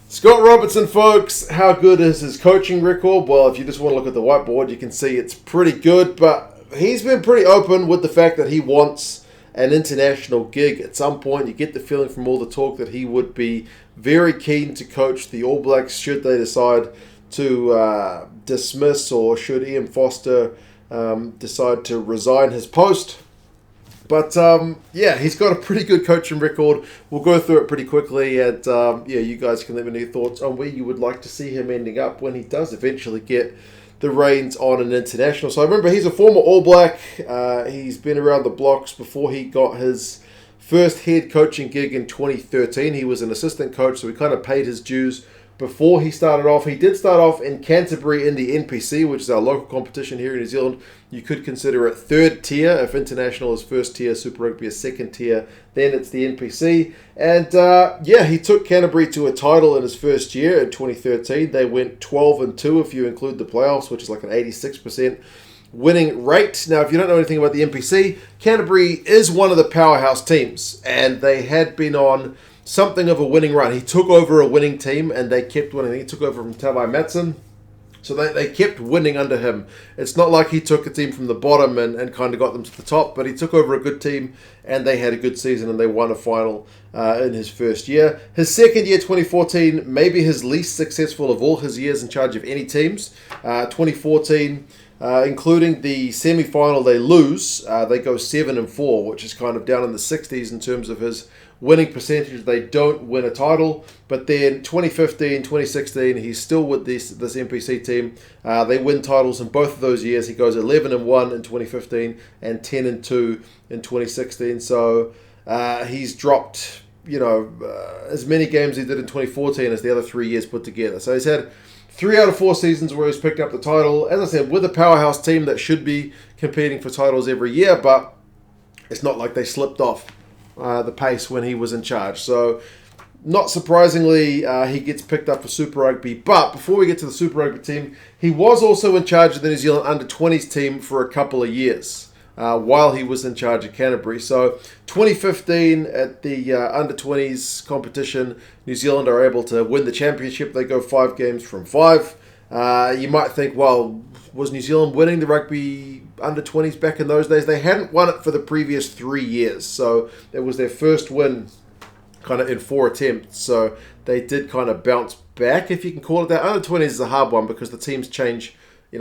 Scott Robertson, folks, how good is his coaching record? Well, if you just want to look at the whiteboard, you can see it's pretty good, but he's been pretty open with the fact that he wants an international gig at some point. You get the feeling from all the talk that he would be very keen to coach the All Blacks should they decide to dismiss, or should Ian Foster decide to resign his post. But, he's got a pretty good coaching record. We'll go through it pretty quickly, and, you guys can let me know your thoughts on where you would like to see him ending up when he does eventually get the reins on an international. So, remember, he's a former All Black. He's been around the blocks before he got his first head coaching gig in 2013. He was an assistant coach, so he kind of paid his dues before he started off. He did start off in Canterbury in the NPC, which is our local competition here in New Zealand. You could consider it third tier. If international is first tier, Super Rugby is second tier, then it's the NPC. And he took Canterbury to a title in his first year in 2013. They went 12-2 if you include the playoffs, which is like an 86% winning rate. Now, if you don't know anything about the NPC, Canterbury is one of the powerhouse teams, and they had been on something of a winning run. He took over a winning team, and they kept winning. He took over from Tavai Matson, so they kept winning under him. It's not like he took a team from the bottom and kind of got them to the top, but he took over a good team, and they had a good season, and they won a final in his first year. His second year, 2014, maybe his least successful of all his years in charge of any teams. 2014, including the semi-final, they lose. They go 7-4, which is kind of down in the 60s in terms of his winning percentage. They don't win a title, but then 2015, 2016, he's still with this NPC team. They win titles in both of those years. He goes 11-1 in 2015 and 10-2 in 2016. So he's dropped, as many games he did in 2014 as the other 3 years put together. So he's had 3 out of 4 seasons where he's picked up the title. As I said, with a powerhouse team that should be competing for titles every year, but it's not like they slipped off the pace when he was in charge. So, not surprisingly, he gets picked up for Super Rugby. But before we get to the Super Rugby team, he was also in charge of the New Zealand Under-20s team for a couple of years while he was in charge of Canterbury. So, 2015 at the Under-20s competition, New Zealand are able to win the championship. They go 5 games from 5. You might think, well, was New Zealand winning the rugby under-20s back in those days? They hadn't won it for the previous 3 years, so it was their first win kind of in 4 attempts, so they did kind of bounce back, if you can call it that. Under-20s is a hard one because the teams change,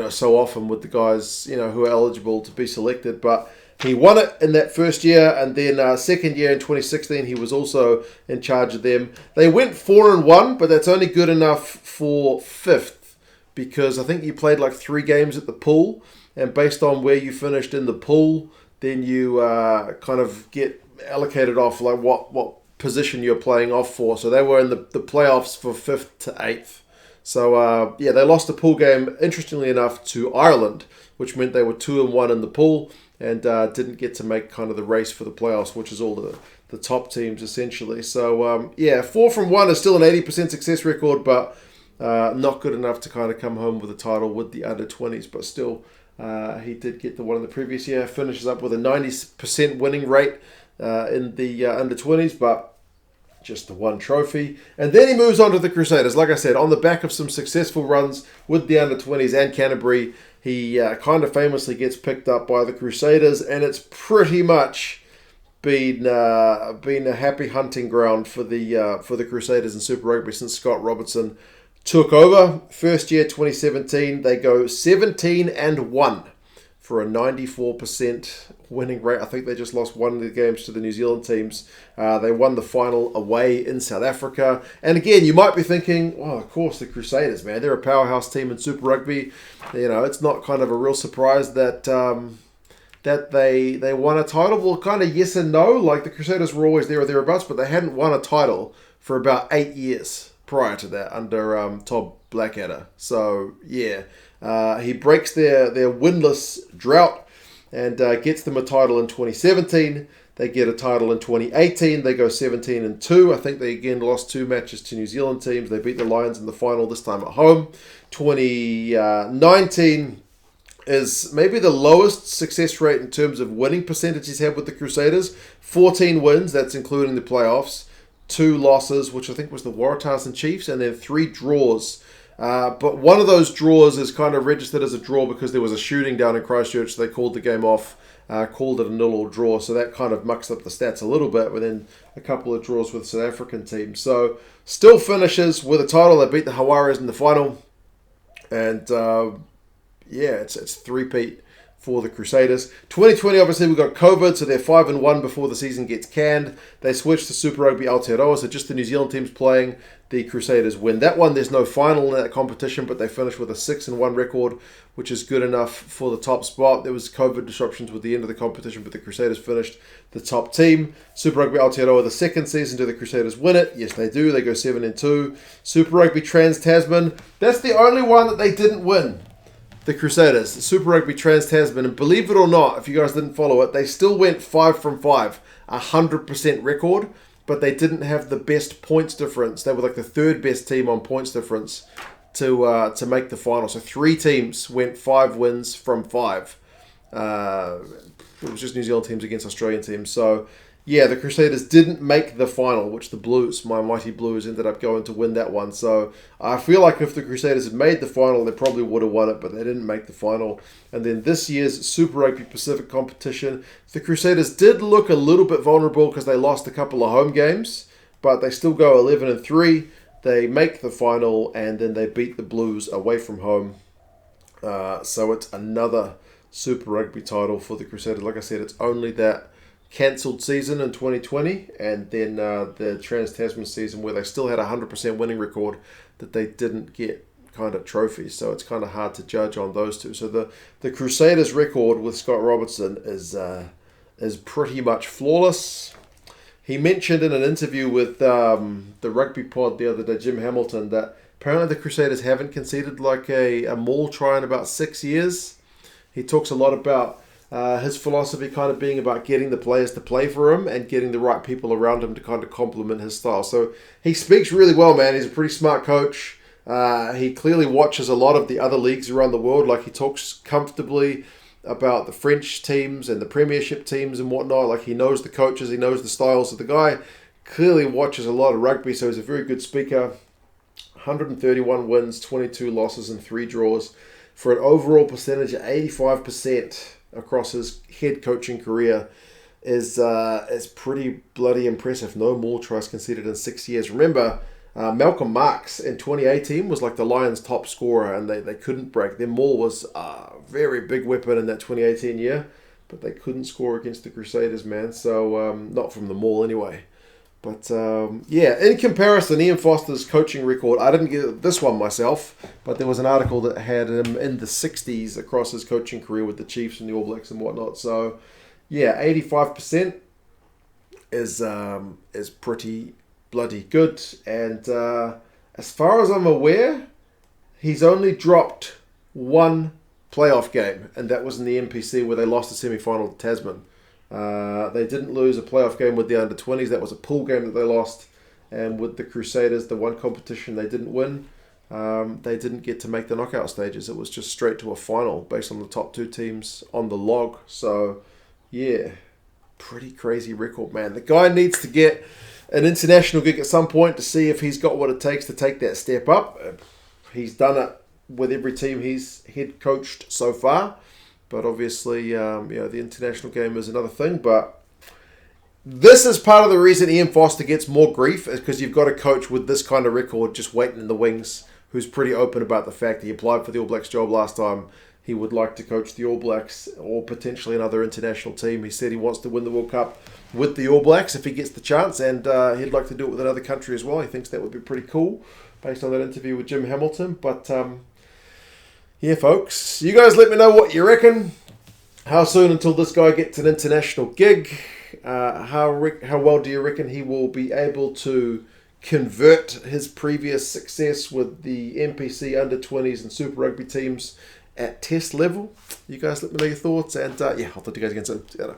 so often with the guys, who are eligible to be selected, but he won it in that first year, and then second year in 2016, he was also in charge of them. They went 4-1, but that's only good enough for 5th, because I think you played like 3 games at the pool, and based on where you finished in the pool, then you kind of get allocated off like what position you're playing off for. So they were in the playoffs for 5th to 8th. So they lost the pool game, interestingly enough, to Ireland, which meant they were 2-1 in the pool and didn't get to make kind of the race for the playoffs, which is all the top teams essentially. So 4-1 is still an 80% success record, but not good enough to kind of come home with a title with the under-20s, but still he did get the one in the previous year. Finishes up with a 90% winning rate in the under-20s, but just the one trophy. And then he moves on to the Crusaders. Like I said, on the back of some successful runs with the under-20s and Canterbury, he kind of famously gets picked up by the Crusaders, and it's pretty much been a happy hunting ground for the Crusaders in Super Rugby since Scott Robertson took over. First year, 2017, they go 17-1 for a 94% winning rate. I think they just lost one of the games to the New Zealand teams. They won the final away in South Africa. And again, you might be thinking, well, of course, the Crusaders, man. They're a powerhouse team in Super Rugby. It's not kind of a real surprise that they won a title. Well, kind of yes and no. Like, the Crusaders were always there or thereabouts, but they hadn't won a title for about 8 years prior to that under Todd Blackadder. So, he breaks their winless drought and gets them a title in 2017. They get a title in 2018. They go 17-2. I think they again lost 2 matches to New Zealand teams. They beat the Lions in the final, this time at home. 2019 is maybe the lowest success rate in terms of winning percentage he's had with the Crusaders. 14 wins, that's including the playoffs. 2 losses, which I think was the Waratahs and Chiefs, and then 3 draws. But one of those draws is kind of registered as a draw because there was a shooting down in Christchurch, so they called the game off, called it a 0-0 draw, so that kind of mucks up the stats a little bit, but then a couple of draws with South African teams. So still finishes with a title. They beat the Hawaras in the final, and it's 3-peat for the Crusaders. 2020, obviously, we got COVID, so they're 5-1 before the season gets canned. They switched to Super Rugby Aotearoa, so just the New Zealand teams playing. The Crusaders win that one. There's no final in that competition, but they finished with a 6-1 record, which is good enough for the top spot. There was COVID disruptions with the end of the competition, but the Crusaders finished the top team. Super Rugby Aotearoa, the second season. Do the Crusaders win it? Yes, they do. They go 7-2. Super Rugby Trans-Tasman, that's the only one that they didn't win. The Crusaders, the Super Rugby Trans-Tasman, and believe it or not, if you guys didn't follow it, they still went 5 from 5, 100% record, but they didn't have the best points difference. They were like the third best team on points difference to make the final. So 3 teams went 5 wins from 5. It was just New Zealand teams against Australian teams. So yeah, the Crusaders didn't make the final, which the Blues, my mighty Blues, ended up going to win that one. So I feel like if the Crusaders had made the final, they probably would have won it, but they didn't make the final. And then this year's Super Rugby Pacific competition, the Crusaders did look a little bit vulnerable because they lost a couple of home games, but they still go 11-3. They make the final, and then they beat the Blues away from home. So it's another Super Rugby title for the Crusaders. Like I said, it's only that cancelled season in 2020, and then the Trans-Tasman season where they still had a 100% winning record that they didn't get kind of trophies. So it's kind of hard to judge on those two. So the Crusaders record with Scott Robertson is pretty much flawless. He mentioned in an interview with the Rugby Pod the other day, Jim Hamilton, that apparently the Crusaders haven't conceded like a maul try in about 6 years. He talks a lot about his philosophy kind of being about getting the players to play for him and getting the right people around him to kind of complement his style. So he speaks really well, man. He's a pretty smart coach. He clearly watches a lot of the other leagues around the world. Like, he talks comfortably about the French teams and the Premiership teams and whatnot. Like, he knows the coaches, he knows the styles. So the guy clearly watches a lot of rugby, so he's a very good speaker. 131 wins, 22 losses and 3 draws for an overall percentage of 85% across his head coaching career is pretty bloody impressive. No more tries conceded in 6 years. Remember, Malcolm Marx in 2018 was like the Lions' top scorer, and they couldn't break. Their maul was a very big weapon in that 2018 year, but they couldn't score against the Crusaders, man. So, not from the maul anyway. But, in comparison, Ian Foster's coaching record, I didn't get this one myself, but there was an article that had him in the 60s across his coaching career with the Chiefs and the All Blacks and whatnot. So, 85% is pretty bloody good. And as far as I'm aware, he's only dropped one playoff game, and that was in the NPC where they lost the semi-final to Tasman. They didn't lose a playoff game with the under-20s. That was a pool game that they lost. And with the Crusaders, the one competition they didn't win, they didn't get to make the knockout stages. It was just straight to a final based on the top 2 teams on the log. So, pretty crazy record, man. The guy needs to get an international gig at some point to see if he's got what it takes to take that step up. He's done it with every team he's head coached so far. But obviously, the international game is another thing. But this is part of the reason Ian Foster gets more grief, is because you've got a coach with this kind of record just waiting in the wings, who's pretty open about the fact that he applied for the All Blacks job last time. He would like to coach the All Blacks or potentially another international team. He said he wants to win the World Cup with the All Blacks if he gets the chance, and he'd like to do it with another country as well. He thinks that would be pretty cool based on that interview with Jim Hamilton. But folks, you guys let me know what you reckon. How soon until this guy gets an international gig? How well do you reckon he will be able to convert his previous success with the NPC under-20s and Super Rugby teams at test level? You guys let me know your thoughts, and I'll talk to you guys again soon. See you later.